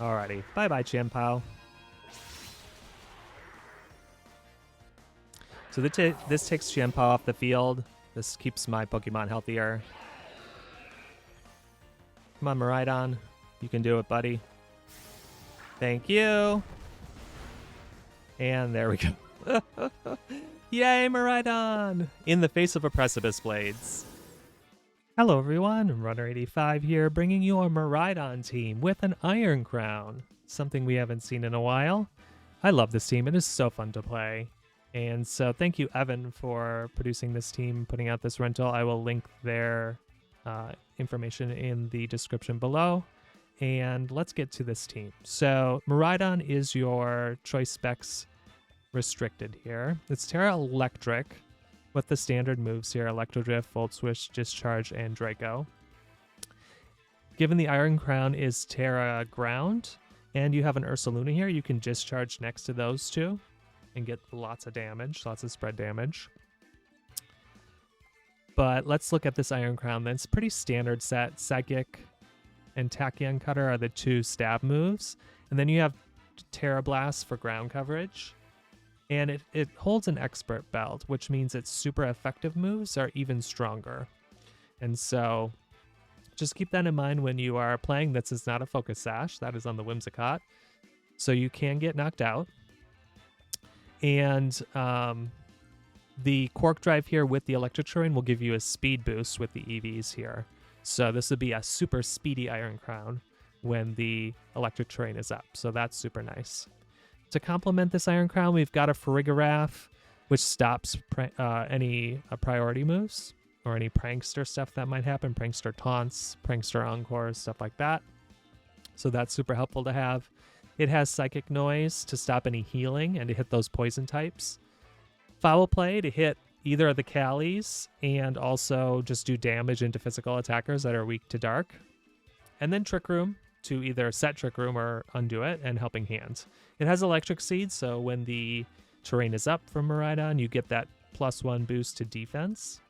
Alrighty, bye-bye, Chien-Pao. So this takes Chien-Pao off the field. This keeps my Pokemon healthier. Come on, Miraidon. You can do it, buddy. Thank you. And there we go. Yay, Miraidon! In the face of a precipice blades. Hello everyone, Runner85 here, bringing you a Miraidon team with an Iron Crown. Something we haven't seen in a while. I love this team, it is so fun to play. And so thank you, Evan, for producing this team, putting out this rental. I will link their information in the description below. And let's get to this team. So Miraidon is your choice specs restricted here. It's Terra Electric with the standard moves here: Electro Drift, Volt Switch, Discharge, and Draco. Given the Iron Crown is Terra Ground, and you have an Ursaluna here, you can discharge next to those two and get lots of damage, lots of spread damage. But let's look at this Iron Crown then. It's a pretty standard set. Psychic and Tachyon Cutter are the two stab moves. And then you have Terra Blast for ground coverage. And it holds an Expert Belt, which means its super effective moves are even stronger. And so just keep that in mind when you are playing. This is not a Focus Sash. That is on the Whimsicott. So you can get knocked out. And the Quark Drive here with the Electric Terrain will give you a speed boost with the EVs here. So this would be a super speedy Iron Crown when the Electric Terrain is up. So that's super nice. To complement this Iron Crown, we've got a Farigiraf, which stops any priority moves or any prankster stuff that might happen. Prankster taunts, prankster encores, stuff like that. So that's super helpful to have. It has Psychic Noise to stop any healing and to hit those poison types. Foul Play to hit either of the Callies and also just do damage into physical attackers that are weak to dark. And then Trick Room to either set Trick Room or undo it, and Helping Hand. It has Electric Seed, so when the terrain is up from Miraidon, you get that +1 boost to defense,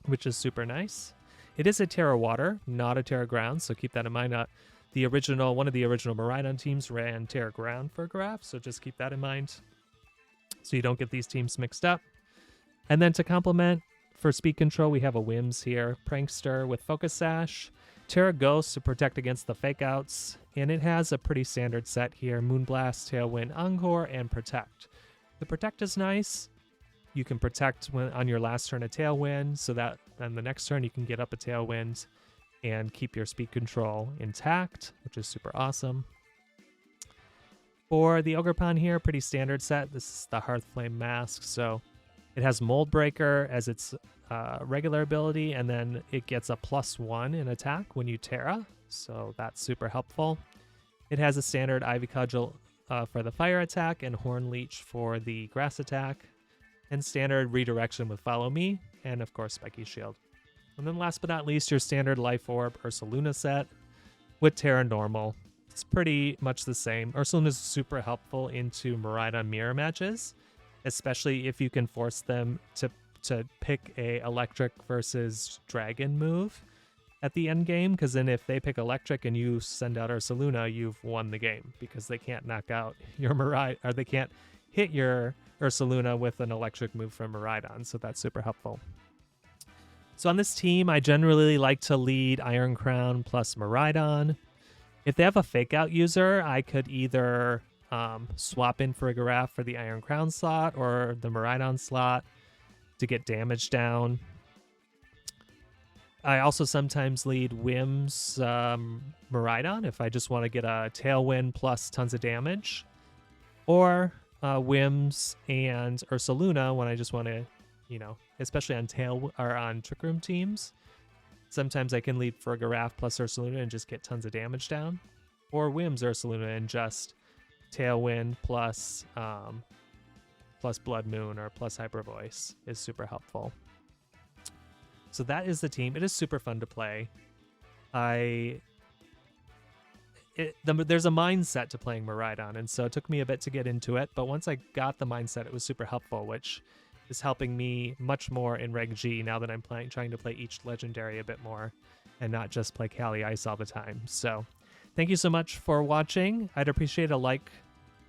which is super nice. It is a Terra Water, not a Terra Ground, so keep that in mind. One of the original Miraidon teams ran Terra Ground for Graph, so just keep that in mind so you don't get these teams mixed up. And then to complement, for speed control, we have a Whims here. Prankster with Focus Sash, Terra Ghost to protect against the fake outs, and it has a pretty standard set here: Moonblast, Tailwind, Encore, and Protect. The Protect is nice. You can protect on your last turn a Tailwind, so that then the next turn you can get up a Tailwind and keep your speed control intact, which is super awesome. For the Ogerpon here, pretty standard set. This is the Hearthflame Mask, so it has Mold Breaker as its regular ability, and then it gets a +1 in attack when you Terra, so that's super helpful. It has a standard Ivy Cudgel for the fire attack and Horn Leech for the grass attack, and standard Redirection with Follow Me, and of course Spiky Shield. And then last but not least, your standard Life Orb Ursaluna set with Terra Normal. It's pretty much the same. Ursaluna is super helpful into Miraidon mirror matches, especially if you can force them to pick a Electric versus Dragon move at the end game, because then if they pick Electric and you send out Ursaluna, you've won the game, because they can't knock out your Miraidon, or they can't hit your Ursaluna with an Electric move from Miraidon, so that's super helpful. So on this team, I generally like to lead Iron Crown plus Miraidon. If they have a Fake Out user, I could either swap in Farigiraf for the Iron Crown slot or the Miraidon slot to get damage down. I also sometimes lead Whims Miraidon if I just want to get a Tailwind plus tons of damage, or Whims and Ursaluna when I just want to, especially on Trick Room teams. Sometimes I can lead Farigiraf plus Ursaluna and just get tons of damage down, or Whims Ursaluna and just Tailwind plus Blood Moon or plus Hyper Voice is super helpful. So that is the team. It is super fun to play. There's a mindset to playing Miraidon, and so it took me a bit to get into it, but once I got the mindset, it was super helpful, which is helping me much more in Reg G now that I'm trying to play each legendary a bit more and not just play Cali Ice all the time. So thank you so much for watching. I'd appreciate a like,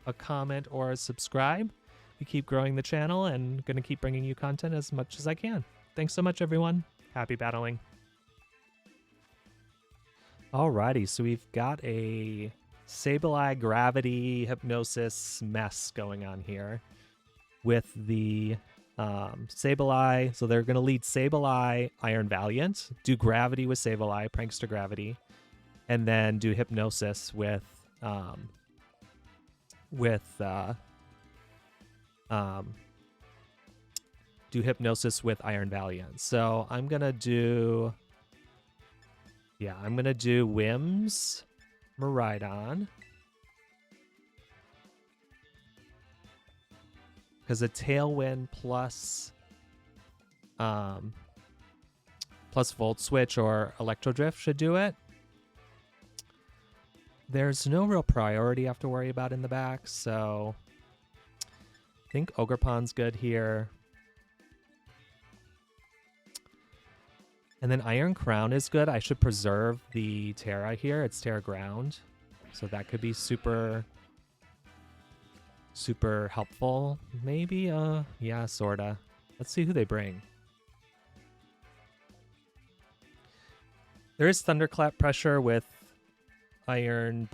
a comment, or a subscribe. We keep growing the channel and going to keep bringing you content as much as I can. Thanks so much, everyone. Happy battling. Alrighty, so we've got a Sableye Gravity Hypnosis mess going on here with the Sableye. So they're going to lead Sableye Iron Valiant, do Gravity with Sableye, Prankster Gravity, and then do Hypnosis with do Hypnosis with Iron Valiant. So I'm gonna do, yeah, I'm gonna do Whims Miraidon, because a Tailwind plus Volt Switch or Electro Drift should do it. There's no real priority I have to worry about in the back, so I think Ogerpon's good here. And then Iron Crown is good. I should preserve the Terra here. It's Terra Ground, so that could be super helpful. Maybe, yeah, sorta. Let's see who they bring. There is Thunderclap pressure with Raging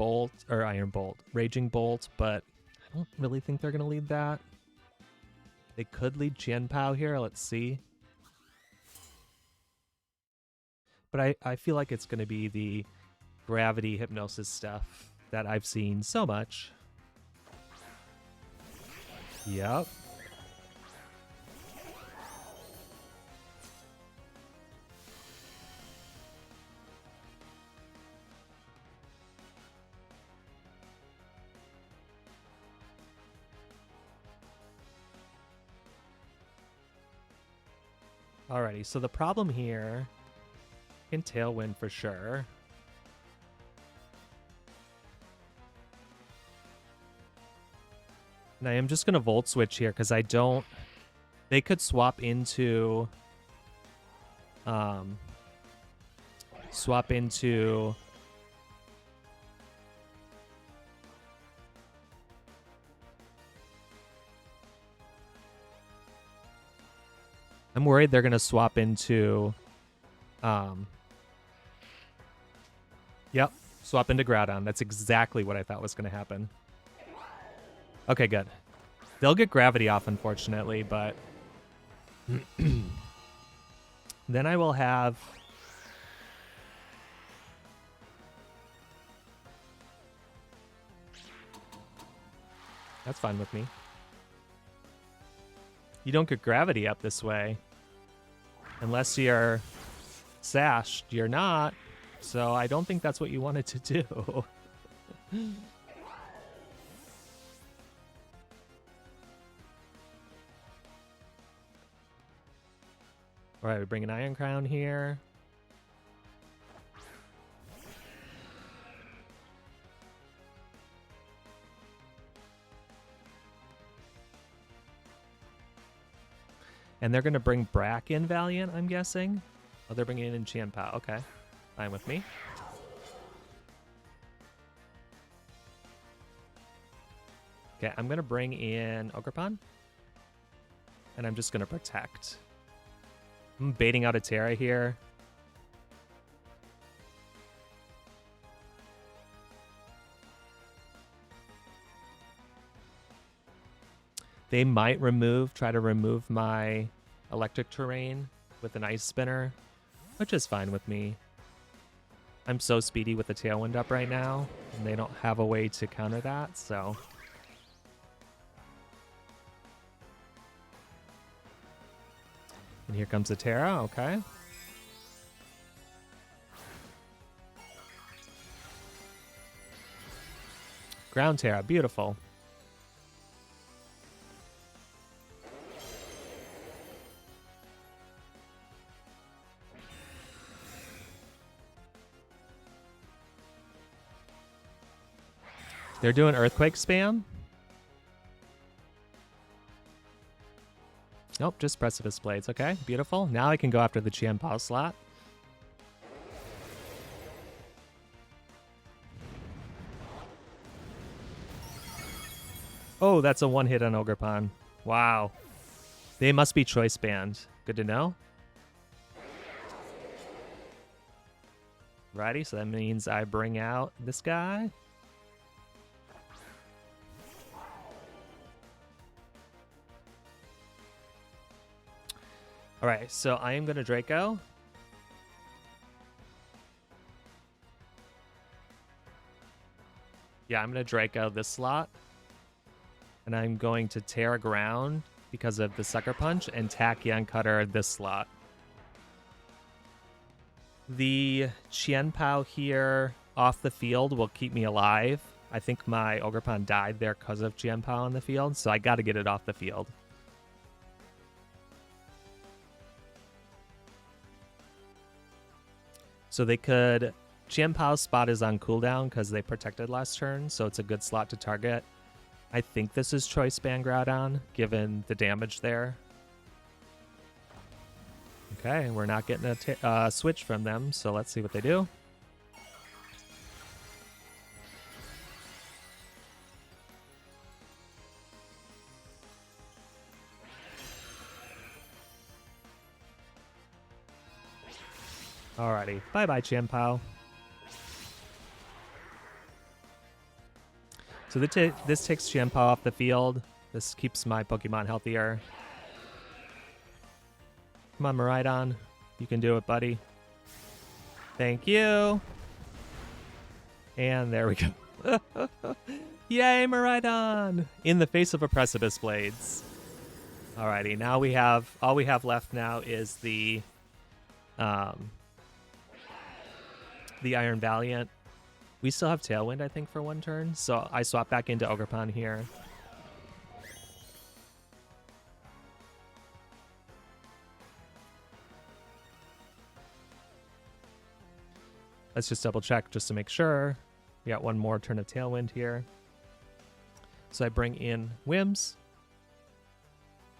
Bolt, but I don't really think they're gonna lead that. They could lead Qianpao here. Let's see. But I feel like it's going to be the Gravity Hypnosis stuff that I've seen so much. Yep. Alrighty, so the problem here, can Tailwind for sure. And I am just going to Volt Switch here because I don't... They could swap into... I'm worried they're going to swap into... Yep, swap into Groudon. That's exactly what I thought was going to happen. Okay, good. They'll get Gravity off, unfortunately, but... then I will have... That's fine with me. You don't get Gravity up this way. Unless you're sashed. You're not. So I don't think that's what you wanted to do. Alright, we bring an Iron Crown here. And they're going to bring Brack in Valiant, I'm guessing. Oh, they're bringing in Qianpao. Okay. Fine with me. Okay, I'm going to bring in Ogerpon. And I'm just going to protect. I'm baiting out a Terra here. They might try to remove my electric terrain with an Ice Spinner, which is fine with me. I'm so speedy with the Tailwind up right now, and they don't have a way to counter that, so... And here comes the Terra, okay. Ground Terra, beautiful. They're doing Earthquake spam? Nope, just Precipice Blades. Okay, beautiful. Now I can go after the Qianpao slot. Oh, that's a one hit on Ogerpon. Wow. They must be choice banned. Good to know. Righty, so that means I bring out this guy. Alright, so I am going to Draco. Yeah, I'm going to Draco this slot. And I'm going to Terra Ground because of the Sucker Punch and Tachyon Cutter this slot. The Qianpao here off the field will keep me alive. I think my Ogerpon died there because of Qianpao on the field, so I got to get it off the field. So they could... Qianpao's spot is on cooldown because they protected last turn, so it's a good slot to target. I think this is choice ban Groudon, given the damage there. Okay, we're not getting a switch from them, so let's see what they do. Alrighty, bye-bye Qianpao. So this takes Qianpao off the field. This keeps my Pokemon healthier. Come on, Miraidon. You can do it, buddy. Thank you. And there we go. Yay, Miraidon! In the face of a Precipice Blades. Alrighty, now we have... All we have left now is the Iron Valiant. We still have Tailwind, I think, for one turn. So I swap back into Ogerpon here. Let's just double check just to make sure. We got one more turn of Tailwind here. So I bring in Whims.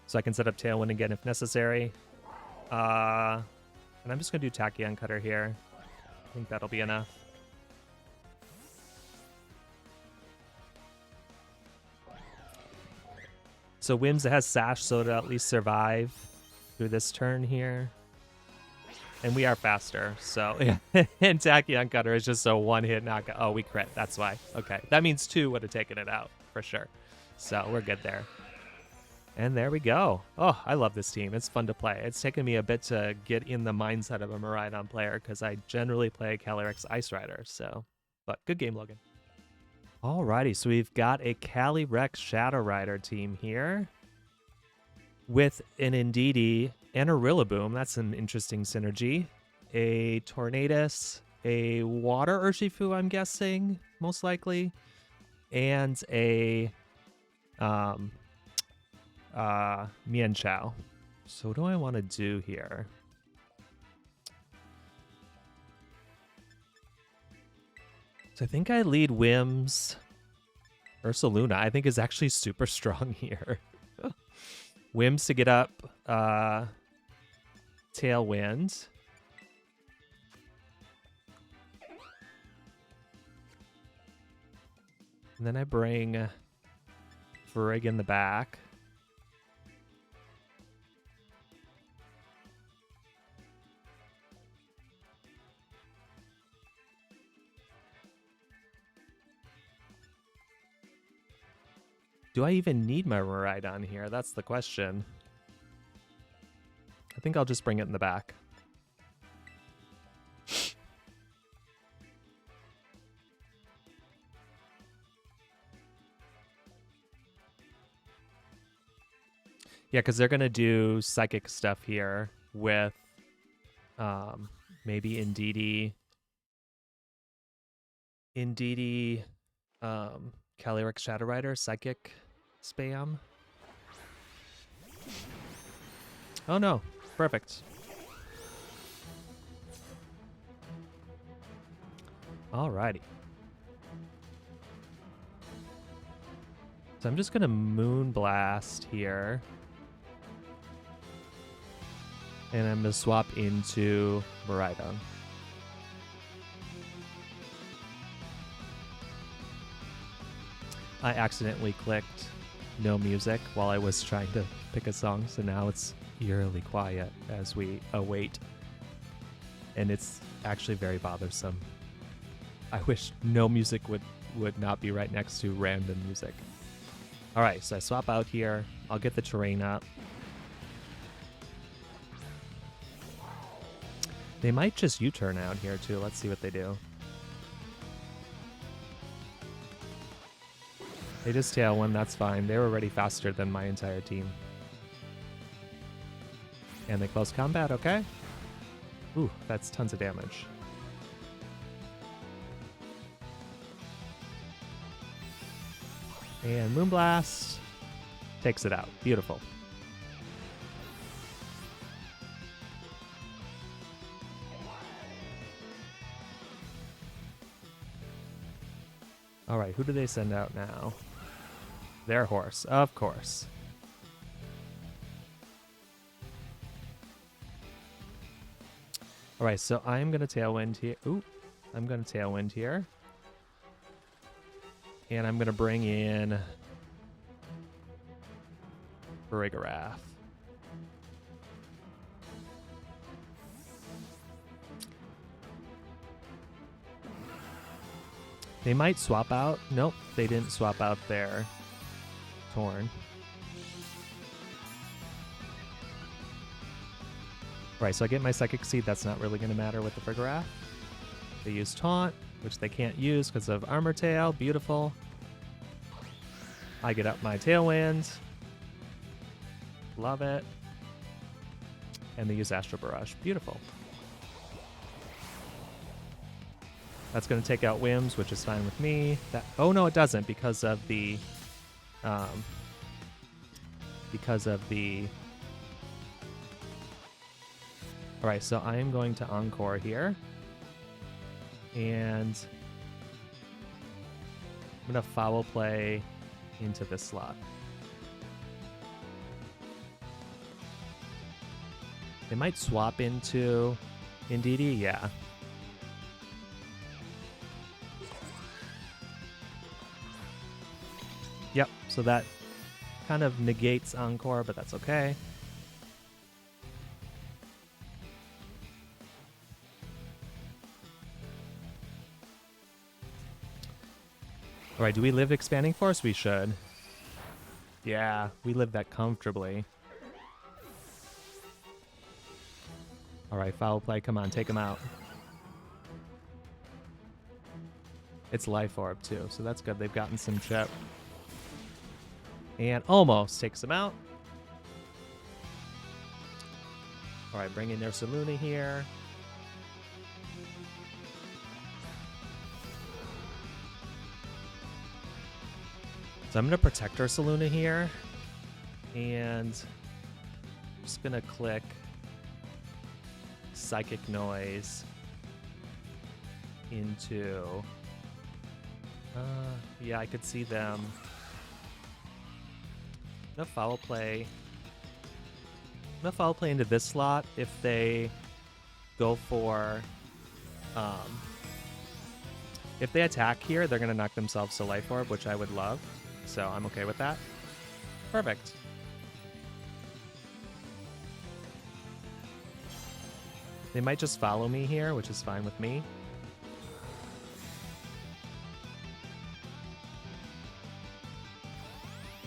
So I can set up Tailwind again if necessary. And I'm just going to do Tachyon Cutter here. I think that'll be enough. So Whims has Sash, so it'll at least survive through this turn here. And we are faster, so yeah. And Tachyon Cutter is just a one-hit knockout. Oh, we crit. That's why. Okay, that means 2 would have taken it out for sure. So we're good there. And there we go. Oh, I love this team. It's fun to play. It's taken me a bit to get in the mindset of a Miraidon player because I generally play Calyrex Ice Rider. So, but good game, Logan. Alrighty, so we've got a Calyrex Shadow Rider team here with an Indeedee and a Rillaboom. That's an interesting synergy. A Tornadus, a Water Urshifu, I'm guessing, most likely, and a Mienshao. So what do I want to do here? So I think I lead Whims. Ursaluna, I think, is actually super strong here. Whims to get up Tailwind. And then I bring Frig in the back. Do I even need my Miraidon here? That's the question. I think I'll just bring it in the back. Yeah, because they're going to do psychic stuff here with maybe Indeedee, Calyrex Shadow Rider, psychic spam. Oh no, perfect. Alrighty. So I'm just gonna Moonblast here. And I'm gonna swap into Miraidon. I accidentally clicked no music while I was trying to pick a song, so now it's eerily quiet as we await. And it's actually very bothersome. I wish no music would not be right next to random music. All right, so I swap out here. I'll get the terrain up. They might just U-turn out here too. Let's see what they do. They just Tailwind, that's fine. They were already faster than my entire team. And they close combat, okay. Ooh, that's tons of damage. And Moonblast takes it out. Beautiful. All right, who do they send out now? Their horse, of course. All right, so I'm going to Tailwind here. Ooh, I'm going to Tailwind here. And I'm going to bring in Farigarath. They might swap out. Nope, they didn't swap out their Torn. Right, so I get my Psychic Seed. That's not really going to matter with the Farigarath. They use Taunt, which they can't use because of Armor Tail. Beautiful. I get up my Tailwind. Love it. And they use Astral Barrage. Beautiful. That's going to take out Whims, which is fine with me. Oh, no, it doesn't because of the... Alright, so I am going to Encore here. And I'm going to Foul Play into this slot. They might swap into Indeedee, yeah. Yep, so that kind of negates Encore, but that's okay. Alright, do we live Expanding Force? We should. Yeah, we live that comfortably. Alright, Foul Play, come on, take him out. It's Life Orb too, so that's good. They've gotten some chip. And almost takes him out. Alright, bring in their Saluna here. So I'm going to protect our Saluna here. And I'm just going to click Psychic Noise into... yeah, I could see them. I'm going to Foul Play. I'm going to Foul Play into this slot if they go for... if they attack here, they're going to knock themselves to Life Orb, which I would love. So I'm okay with that. Perfect. They might just follow me here, which is fine with me.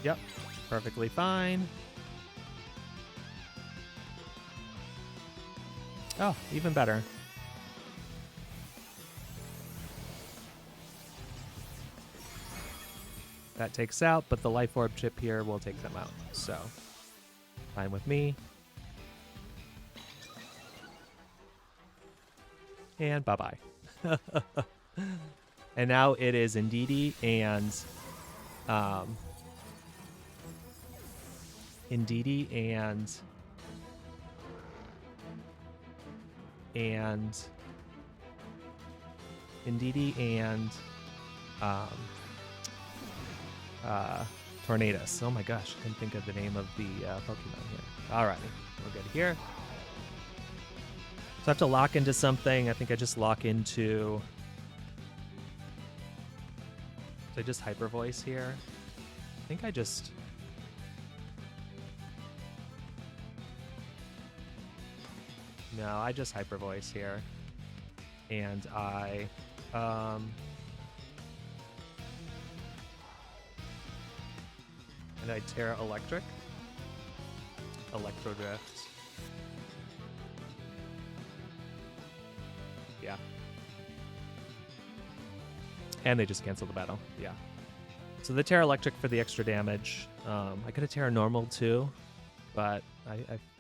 Yep, perfectly fine. Oh, even better. That takes out, but the Life Orb chip here will take them out. So, fine with me. And bye-bye. And now it is Indeedee and... Indeedee and... Indeedee and... Tornadus. Oh my gosh, I couldn't think of the name of the Pokemon here. Alrighty, we're good here. So I have to lock into something. I think I just lock into... So I just Hyper Voice here. I think I just No, I just hyper voice here. And I and I Terra Electric. Electro Drift. Yeah. And they just cancel the battle. Yeah. So the Terra Electric for the extra damage. I could have Terra Normal too, but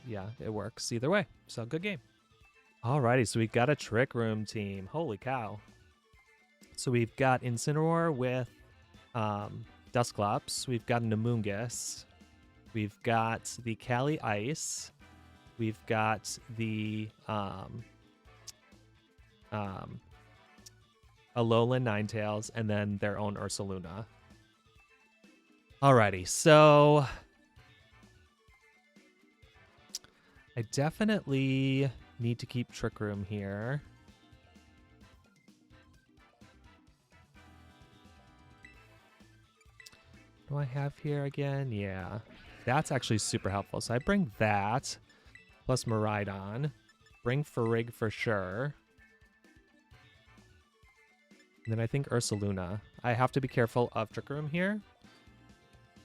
yeah, it works either way. So good game. Alrighty, so we've got a Trick Room team. Holy cow. So we've got Incineroar with Dusclops. We've got an Amoonguss. We've got the Cali Ice. We've got the Alolan Ninetales, and then their own Ursaluna. Alrighty, so I definitely need to keep Trick Room here. What do I have here again? Yeah, that's actually super helpful. So I bring that, plus Miraidon. Bring Farig for sure. And then I think Ursaluna. I have to be careful of Trick Room here.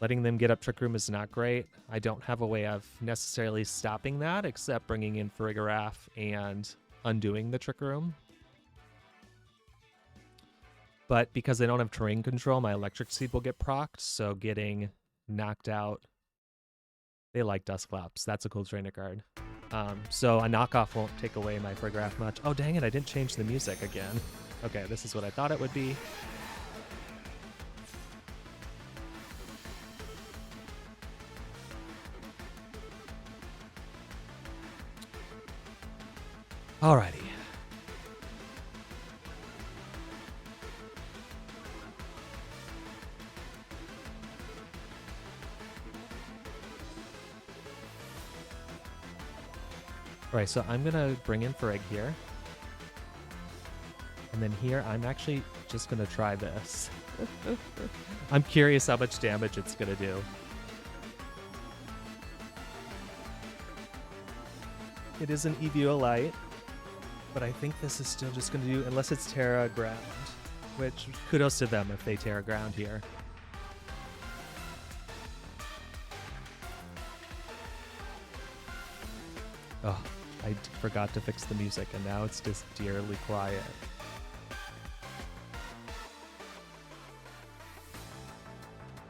Letting them get up Trick Room is not great. I don't have a way of necessarily stopping that except bringing in Farigiraf and undoing the Trick Room. But because I don't have terrain control, my Electric Seed will get procced, so getting knocked out. They like Dusclops. That's a cool trainer card. So a knockoff won't take away my Farigiraf much. Oh, dang it, I didn't change the music again. Okay, this is what I thought it would be. Alrighty. Alright, so I'm gonna bring in Farig here. And then here, I'm actually just gonna try this. I'm curious how much damage it's gonna do. It is an Eviolite, but I think this is still just gonna do, unless it's Terra Ground, which kudos to them if they Terra Ground here. Oh, I forgot to fix the music, and now it's just dearly quiet.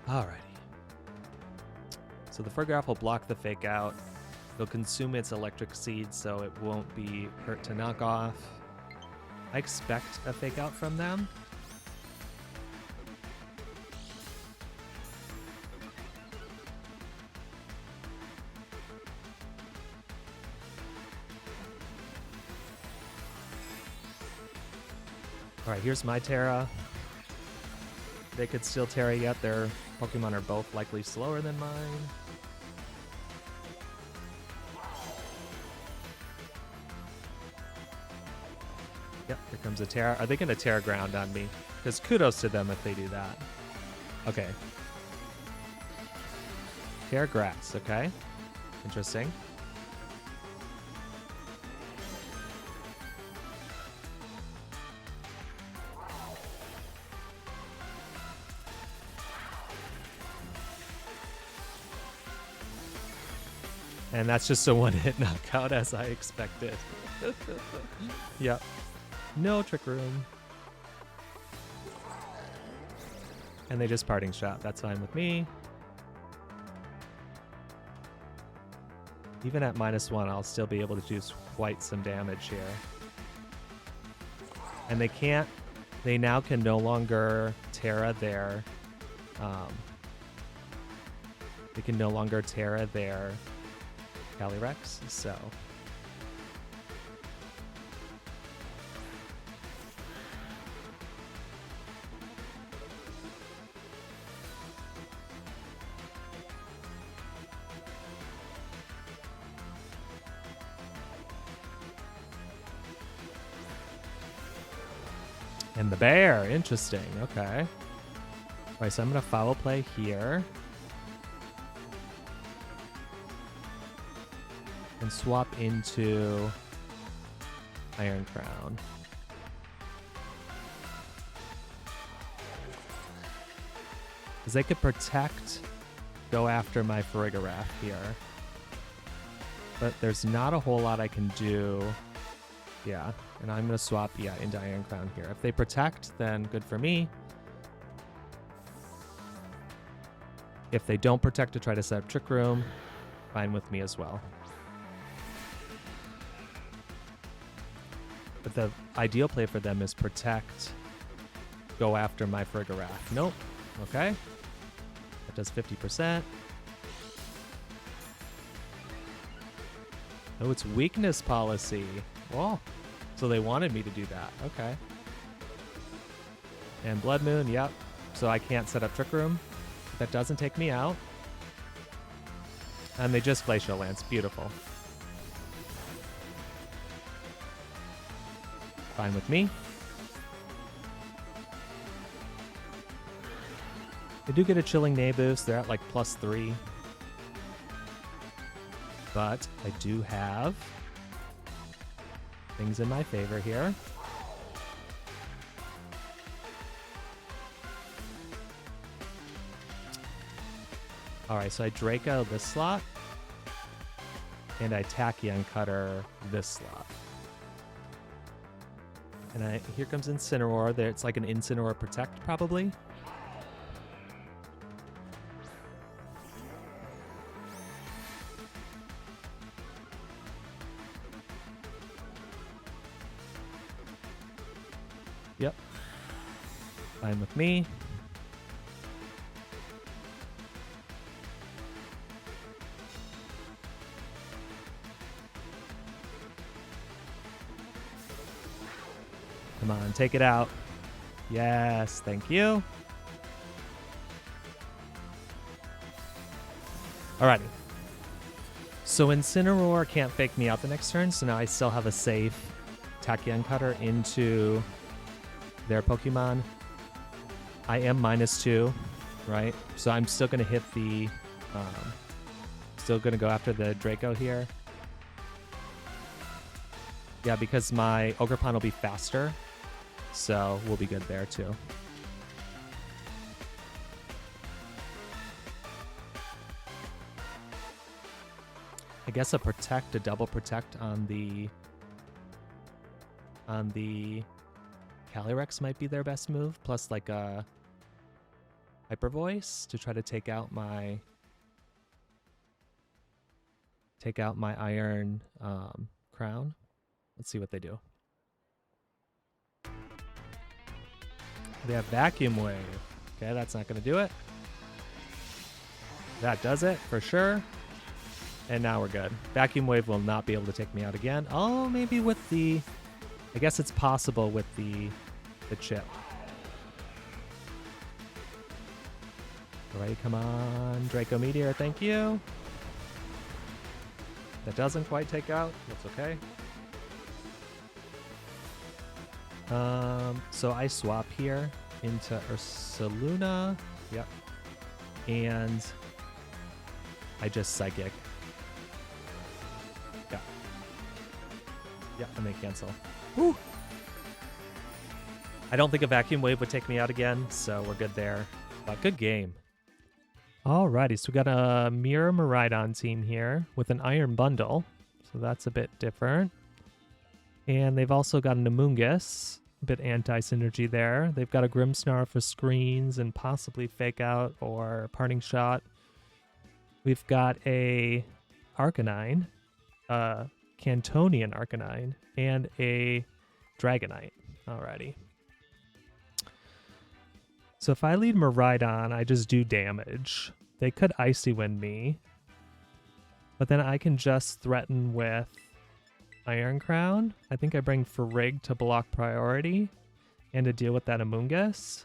Alrighty. So the Farigiraf will block the Fake Out. It'll consume its Electric Seed, so it won't be hurt to knock off. I expect a Fake Out from them. Alright, here's my Terra. They could still Terra yet. Their Pokemon are both likely slower than mine. Yep, here comes a Terra. Are they going to Terra Ground on me? Because kudos to them if they do that. Okay. Terra Grass, okay. Interesting. And that's just a one-hit knockout as I expected. Yep. No Trick Room. And they just Parting Shot. That's fine with me. Even at -1, I'll still be able to do quite some damage here. And they can't... They now can no longer Terra their... they can no longer Terra their Calyrex, so... And the bear, interesting, okay. Alright, so I'm gonna Foul Play here. And swap into Iron Crown. Because they could protect, go after my Farigarath here. But there's not a whole lot I can do. Yeah, and I'm going to swap, yeah, into Iron Crown here. If they protect, then good for me. If they don't protect to try to set up Trick Room, fine with me as well. But the ideal play for them is protect, go after my Farigarath. Nope. Okay. That does 50%. Oh, it's weakness policy. Oh, so they wanted me to do that. Okay. And Blood Moon, yep. So I can't set up Trick Room. That doesn't take me out. And they just Glacial Lance. Beautiful. Fine with me. They do get a Chilling Nay boost. They're at like +3. But I do have things in my favor here. Alright, so I Draco this slot. And I Tachyon Cutter this slot. And here comes Incineroar. There, it's like an Incineroar Protect, probably. Yep. Fine with me. Come on, take it out. Yes, thank you. Alrighty. So Incineroar can't fake me out the next turn, so now I still have a safe Tachyon Cutter into their Pokemon. I am -2, right? So I'm still going to hit the... still going to go after the Draco here. Yeah, because my Ogerpon will be faster. So we'll be good there too. I guess a double protect on the Calyrex might be their best move, plus like a Hyper Voice to try to take out my Iron Crown. Let's see what they do. They have Vacuum Wave. Okay, that's not going to do it. That does it for sure. And now we're good. Vacuum Wave will not be able to take me out again. Oh, maybe with the... I guess it's possible with the chip. Alright, come on. Draco Meteor, thank you. That doesn't quite take out. That's okay. So I swap here into Ursaluna. Yep. And I just Psychic. Yeah. Yeah, and they cancel. Woo! I don't think a Vacuum Wave would take me out again, so we're good there. But good game. Alrighty, so we got a Mirror Miraidon team here with an Iron Bundle. So that's a bit different. And they've also got an Amoonguss, a bit anti-synergy there. They've got a Grimmsnarl for screens and possibly Fake Out or Parting Shot. We've got a Arcanine, a Cantonian Arcanine, and a Dragonite. Alrighty. So if I lead Miraidon, I just do damage. They could Icy Wind me, but then I can just threaten with Iron Crown. I think I bring Farig to block priority and to deal with that Amoonguss.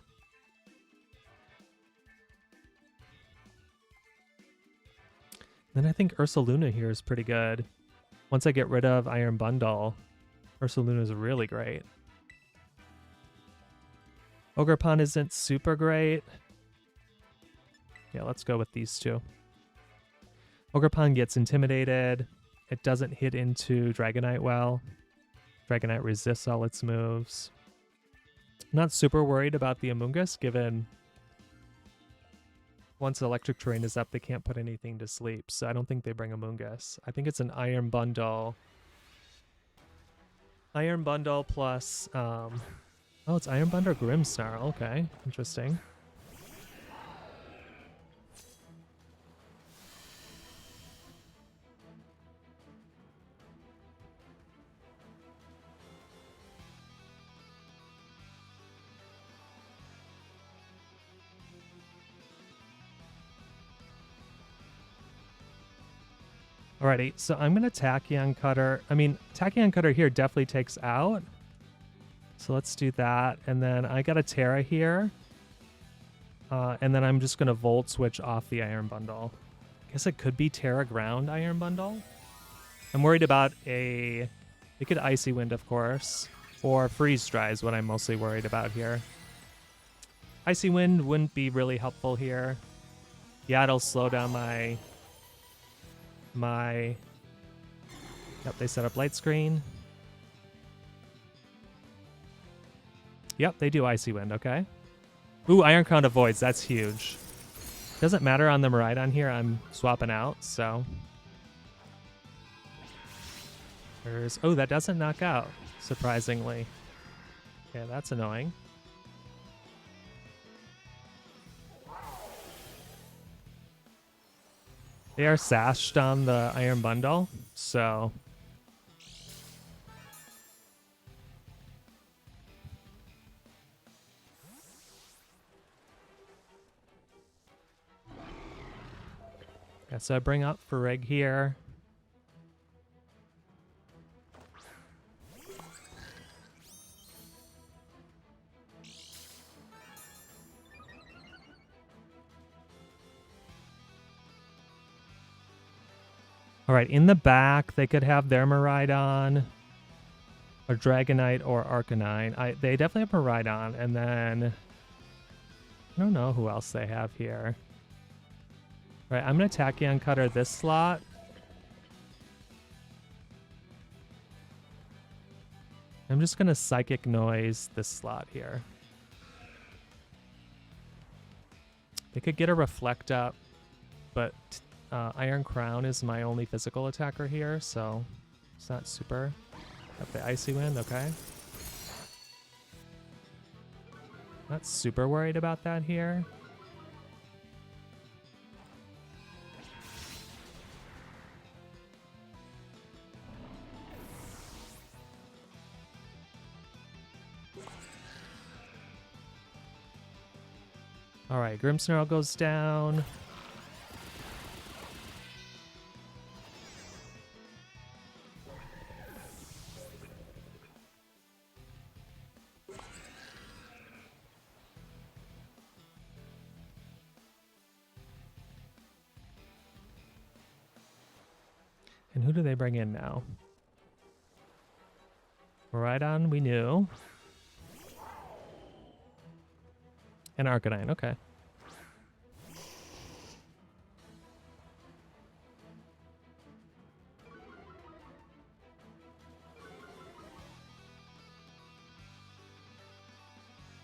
Then I think Ursaluna here is pretty good. Once I get rid of Iron Bundle, Ursaluna is really great. Ogerpon isn't super great. Yeah, let's go with these two. Ogerpon gets intimidated. It doesn't hit into Dragonite well. Dragonite resists all its moves. I'm not super worried about the Amoonguss, given once Electric Terrain is up, they can't put anything to sleep, so I don't think they bring Amoonguss. I think it's an Iron Bundle. Iron Bundle plus, oh, it's Iron Bundle Grimmsnarl. Okay, interesting. Alrighty, so I'm going to Tachyon Cutter. I mean, Tachyon Cutter here definitely takes out. So let's do that. And then I got a Terra here. And then I'm just going to Volt Switch off the Iron Bundle. I guess it could be Terra Ground Iron Bundle. I'm worried about a... It could Icy Wind, of course. Or Freeze Dry is what I'm mostly worried about here. Icy Wind wouldn't be really helpful here. Yeah, it'll slow down my... Yep, they set up Light Screen. Yep, they do Icy Wind, okay. Ooh, Iron Crown of Voids, that's huge. Doesn't matter on the Miraidon here, I'm swapping out, so. Oh, that doesn't knock out, surprisingly. Okay, that's annoying. They are sashed on the Iron Bundle, so... Yeah, so I bring up Farig here. All right, in the back, they could have their Miraidon, or Dragonite, or Arcanine. They definitely have Miraidon, and then I don't know who else they have here. All right, I'm going to Tachyon Cutter this slot. I'm just going to Psychic Noise this slot here. They could get a Reflect up, but Iron Crown is my only physical attacker here, so it's not super. Got the Icy Wind, okay. Not super worried about that here. All right, Grimmsnarl goes down. And who do they bring in now? Miraidon, we knew. And Arcanine, okay.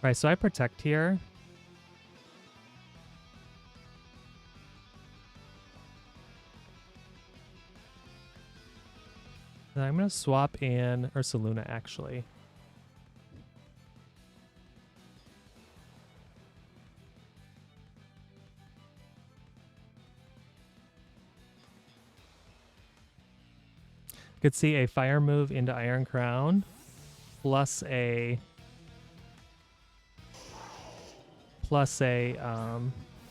Right, so I protect here. And I'm going to swap in Ursaluna, actually. You could see a fire move into Iron Crown, plus a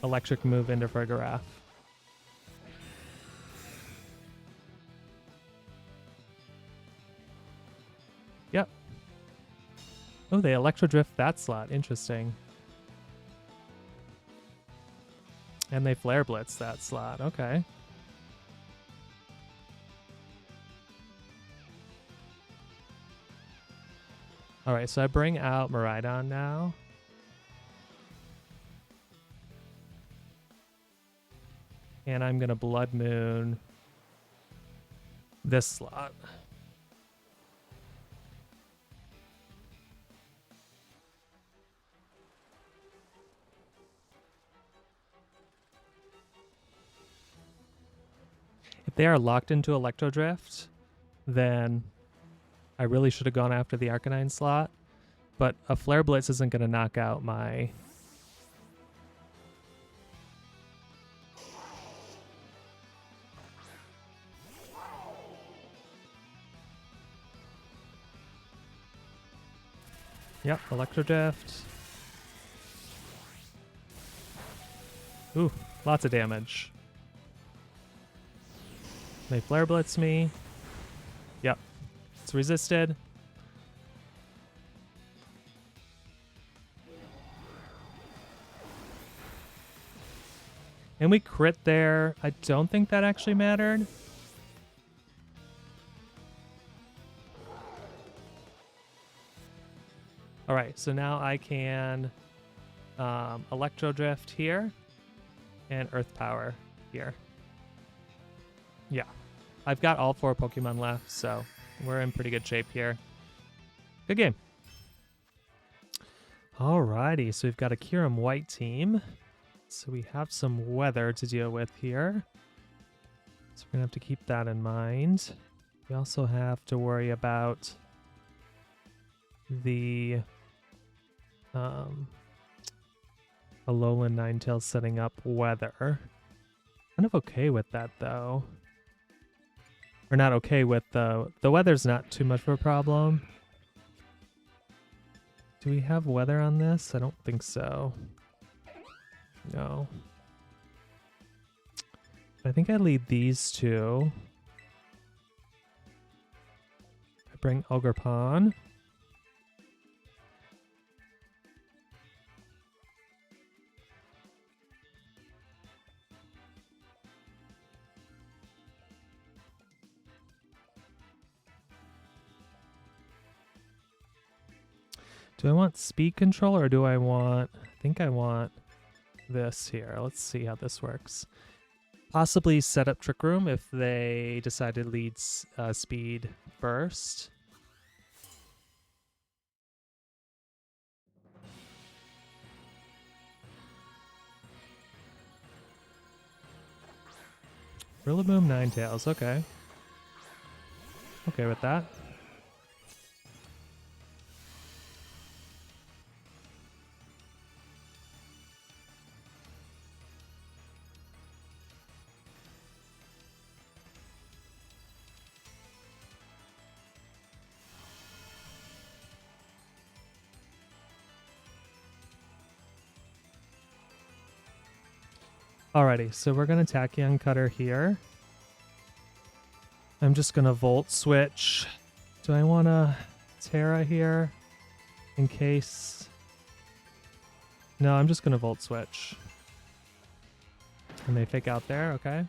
electric move into Farigiraf. Yep. Oh, they Electro Drift that slot. Interesting. And they Flare Blitz that slot. Okay. Alright, so I bring out Miraidon now. And I'm going to Blood Moon this slot. If they are locked into Electro Drift, then I really should have gone after the Arcanine slot. But a Flare Blitz isn't going to knock out my... Yep, Electro Drift. Ooh, lots of damage. They Flare Blitz me. Yep, it's resisted. And we crit there. I don't think that actually mattered. All right, so now I can Electro Drift here and Earth Power here. Yeah, I've got all 4 Pokemon left, so we're in pretty good shape here. Good game. Alrighty, so we've got a Kyurem White team. So we have some weather to deal with here. So we're going to have to keep that in mind. We also have to worry about the Alolan Ninetales setting up weather. Kind of okay with that, though. Or not okay with the weather's not too much of a problem. Do we have weather on this? I don't think so. No. I think I lead these two. I bring Ogerpon. Do I want speed control or do I want... I think I want this here. Let's see how this works. Possibly set up Trick Room if they decide to lead speed first. Rillaboom Ninetales, okay. Okay with that. Alrighty, so we're going to Tachyon Cutter here. I'm just going to Volt Switch. Do I want to Terra here in case... No, I'm just going to Volt Switch. And they fake out there, okay.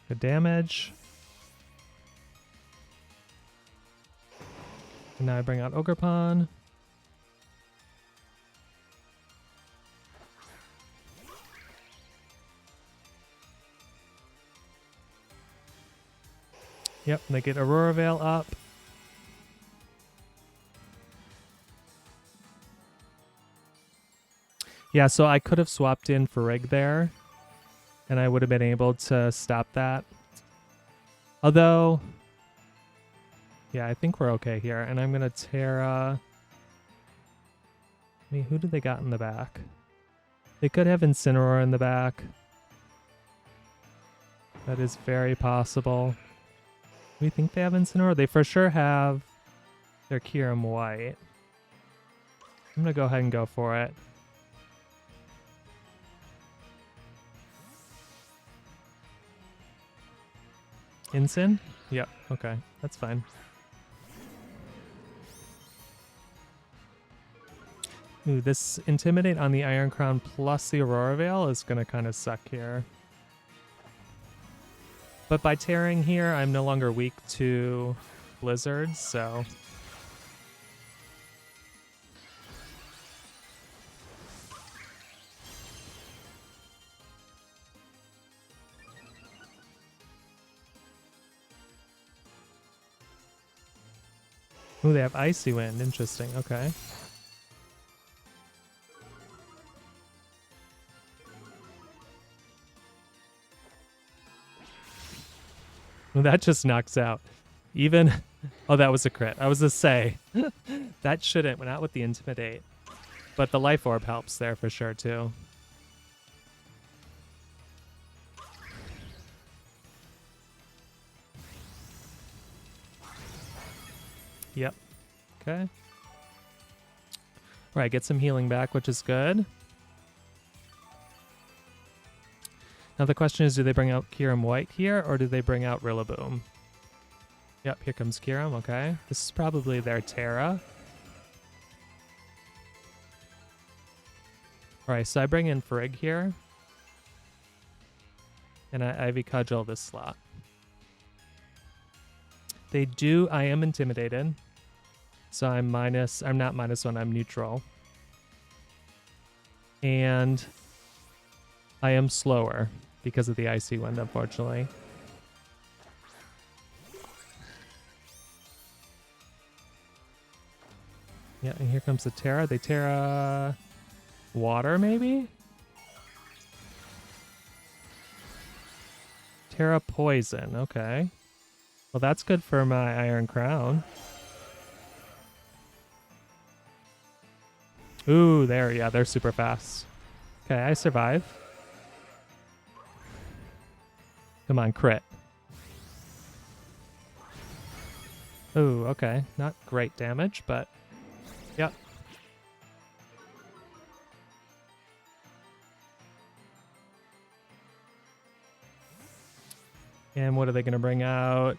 Good damage. And now I bring out Ogerpon. Yep, they get Aurora Veil up. Yeah, so I could have swapped in for Rig there, and I would have been able to stop that. Although, yeah, I think we're okay here. And I'm going to Terra... I mean, who do they got in the back? They could have Incineroar in the back. That is very possible. Do we think they have Incineroar? They for sure have their Kyurem White. I'm going to go ahead and go for it. Incin? Yep, okay. That's fine. Ooh, this Intimidate on the Iron Crown plus the Aurora Veil is going to kind of suck here. But by tearing here, I'm no longer weak to blizzards, so... Ooh, they have Icy Wind. Interesting. Okay. That just knocks out. Even... Oh, that was a crit. I was to say. That shouldn't, not with the Intimidate. But the Life Orb helps there for sure, too. Yep. Okay. All right, get some healing back, which is good. Now the question is, do they bring out Kyurem White here, or do they bring out Rillaboom? Yep, here comes Kyurem, okay. This is probably their Terra. Alright, so I bring in Frigg here. And I Ivy Cudgel this slot. They do, I am intimidated. So I'm not -1, I'm neutral. And I am slower because of the Icy Wind, unfortunately. Yeah, and here comes the Terra. They Terra Water, maybe? Terra Poison, okay. Well, that's good for my Iron Crown. Ooh, there, yeah, they're super fast. Okay, I survive. Come on, crit. Ooh, okay. Not great damage, but... Yep. And what are they going to bring out?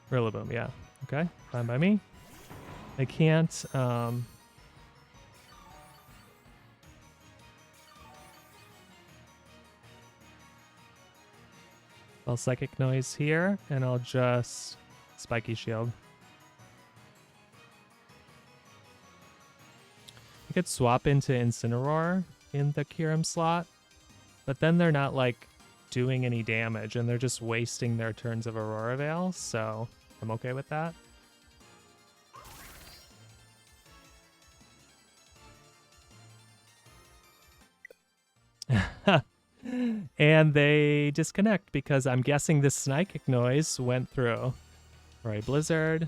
Rillaboom, yeah. Okay, fine by me. I can't... I'll Psychic Noise here, and I'll just Spiky Shield. I could swap into Incineroar in the Kyurem slot, but then they're not, like, doing any damage, and they're just wasting their turns of Aurora Veil, so I'm okay with that. And they disconnect because I'm guessing this Psychic Noise went through. Right, Blizzard.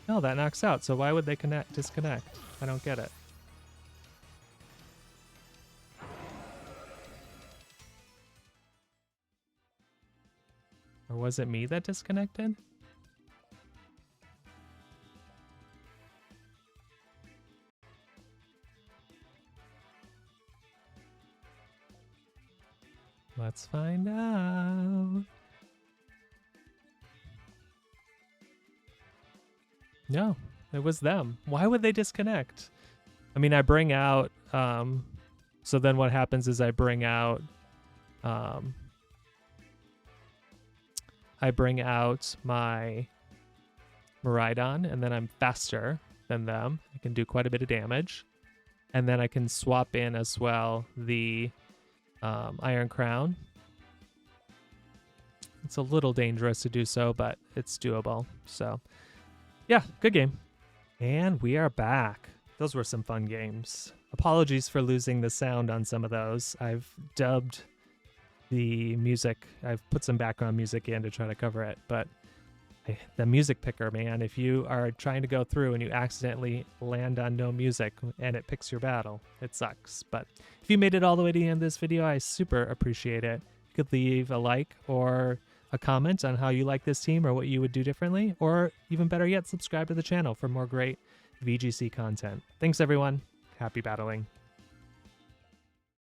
No, that knocks out. So why would they disconnect? I don't get it. Or was it me that disconnected? Let's find out. No, it was them. Why would they disconnect? I mean, I bring out, so then what happens is I bring out my Miraidon, and then I'm faster than them. I can do quite a bit of damage. And then I can swap in as well the Iron Crown. It's a little dangerous to do so, but it's doable. So, yeah, good game. And we are back. Those were some fun games. Apologies for losing the sound on some of those. I've dubbed the music. I've put some background music in to try to cover it, but the music picker, man, if you are trying to go through and you accidentally land on no music and it picks your battle, it sucks. But if you made it all the way to the end of this video, I super appreciate it. You could leave a like or a comment on how you like this team or what you would do differently, or even better yet, subscribe to the channel for more great VGC content. Thanks, everyone. Happy battling.